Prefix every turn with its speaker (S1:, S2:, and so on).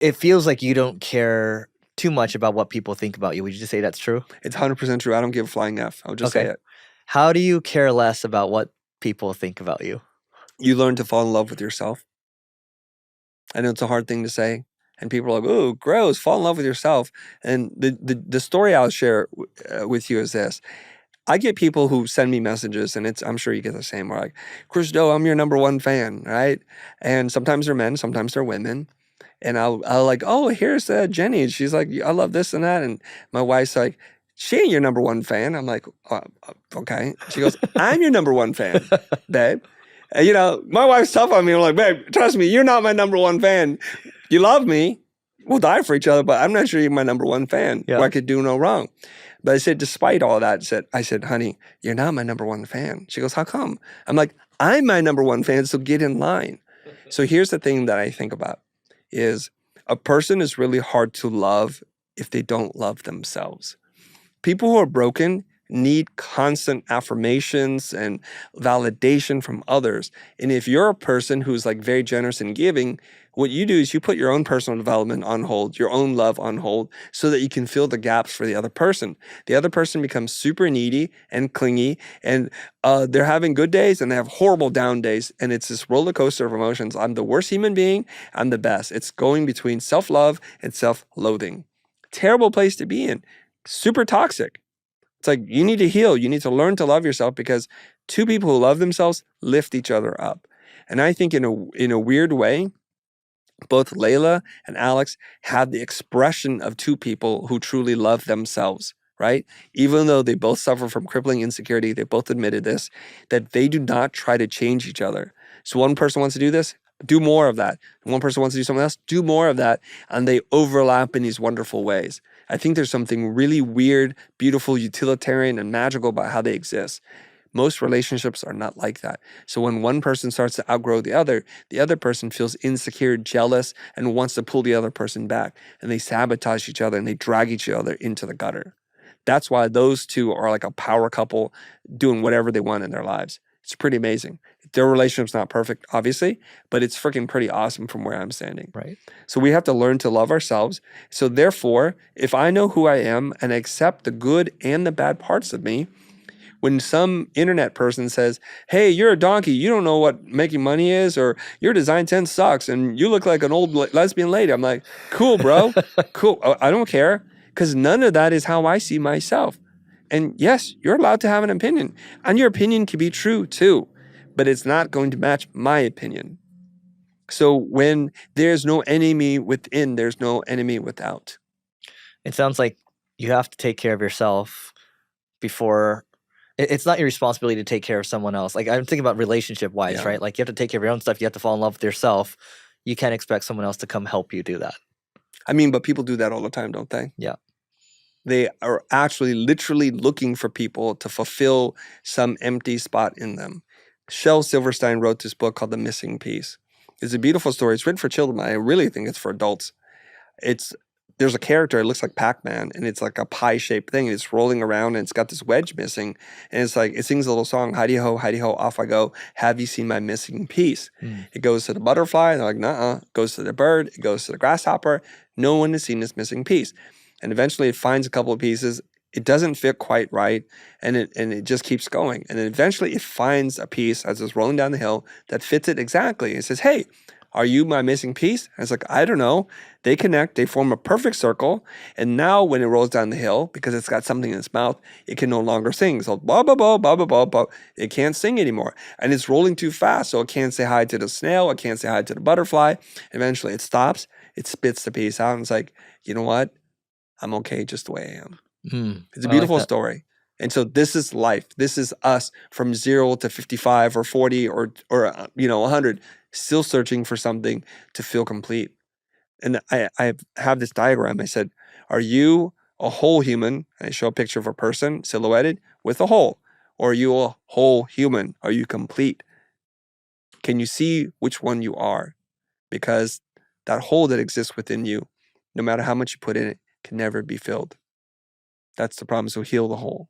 S1: it feels like you don't care too much about what people think about you. Would you just say that's true?
S2: It's 100% true. I don't give a flying F. I'll just say
S1: Okay.
S2: it.
S1: How do you care less about what people think about you?
S2: You learn to fall in love with yourself. I know it's a hard thing to say, and people are like, "Oh, gross! Fall in love with yourself." And the story I'll share with you is this: I get people who send me messages, and I'm sure you get the same. Where like, Chris Do, I'm your number one fan, right? And sometimes they're men, sometimes they're women. And I'll like, oh, here's Jenny. And she's like, I love this and that. And my wife's like, she ain't your number one fan. I'm like, okay. She goes, I'm your number one fan, babe. And, my wife's tough on me. I'm like, babe, trust me, you're not my number one fan. You love me. We'll die for each other, but I'm not sure you're my number one fan.
S1: Yeah.
S2: Where I could do no wrong. But I said, despite all that, I said, honey, you're not my number one fan. She goes, how come? I'm like, I'm my number one fan, so get in line. So here's the thing that I think about is a person is really hard to love if they don't love themselves. People who are broken need constant affirmations and validation from others. And if you're a person who's like very generous and giving, what you do is you put your own personal development on hold, your own love on hold, so that you can fill the gaps for the other person. The other person becomes super needy and clingy, and they're having good days and they have horrible down days. And it's this roller coaster of emotions. I'm the worst human being. I'm the best. It's going between self-love and self-loathing. Terrible place to be in. Super toxic. It's like you need to heal. You need to learn to love yourself because two people who love themselves lift each other up. And I think in a weird way, both Layla and Alex have the expression of two people who truly love themselves, right? Even though they both suffer from crippling insecurity, they both admitted this, that they do not try to change each other. So one person wants to do this, do more of that. One person wants to do something else, do more of that. And they overlap in these wonderful ways. I think there's something really weird, beautiful, utilitarian, and magical about how they exist. Most relationships are not like that. So when one person starts to outgrow the other person feels insecure, jealous, and wants to pull the other person back. And they sabotage each other and they drag each other into the gutter. That's why those two are like a power couple doing whatever they want in their lives. It's pretty amazing. Their relationship's not perfect, obviously, but it's freaking pretty awesome from where I'm standing.
S1: Right.
S2: So we have to learn to love ourselves. So therefore, if I know who I am and accept the good and the bad parts of me, when some internet person says, hey, you're a donkey, you don't know what making money is, or your design sense sucks, and you look like an old lesbian lady, I'm like, cool, bro, cool. I don't care, because none of that is how I see myself. And yes, you're allowed to have an opinion, and your opinion can be true too, but it's not going to match my opinion. So when there's no enemy within, there's no enemy without.
S1: It sounds like you have to take care of yourself before it's not your responsibility to take care of someone else. Like I'm thinking about relationship wise,
S2: Yeah.
S1: right? Like you have to take care of your own stuff. You have to fall in love with yourself. You can't expect someone else to come help you do that.
S2: I mean, but people do that all the time, don't they?
S1: Yeah.
S2: They are actually literally looking for people to fulfill some empty spot in them. Shel Silverstein wrote this book called The Missing Piece. It's a beautiful story. It's written for children, but I really think it's for adults. There's a character, it looks like Pac-Man, and it's like a pie-shaped thing. It's rolling around, and it's got this wedge missing. And it's like, it sings a little song, hidey-ho, off I go. Have you seen my missing piece? It goes to the butterfly, and they're like, nuh-uh. It goes to the bird, it goes to the grasshopper. No one has seen this missing piece. And eventually it finds a couple of pieces. It doesn't fit quite right, and it just keeps going. And then eventually it finds a piece as it's rolling down the hill that fits it exactly. It says, hey, are you my missing piece? And it's like, I don't know. They connect, they form a perfect circle. And now when it rolls down the hill, because it's got something in its mouth, it can no longer sing. So blah, blah, blah, blah, blah, blah, blah. It can't sing anymore. And it's rolling too fast, so it can't say hi to the snail. It can't say hi to the butterfly. Eventually it stops. It spits the piece out and it's like, you know what? I'm okay just the way I am. It's a beautiful story. And so this is life. This is us from 0 to 55 or 40 or 100, still searching for something to feel complete. And I have this diagram. I said, are you a whole human? And I show a picture of a person silhouetted with a hole. Or are you a whole human? Are you complete? Can you see which one you are? Because that hole that exists within you, no matter how much you put in it, can never be filled. That's the problem. So heal the hole.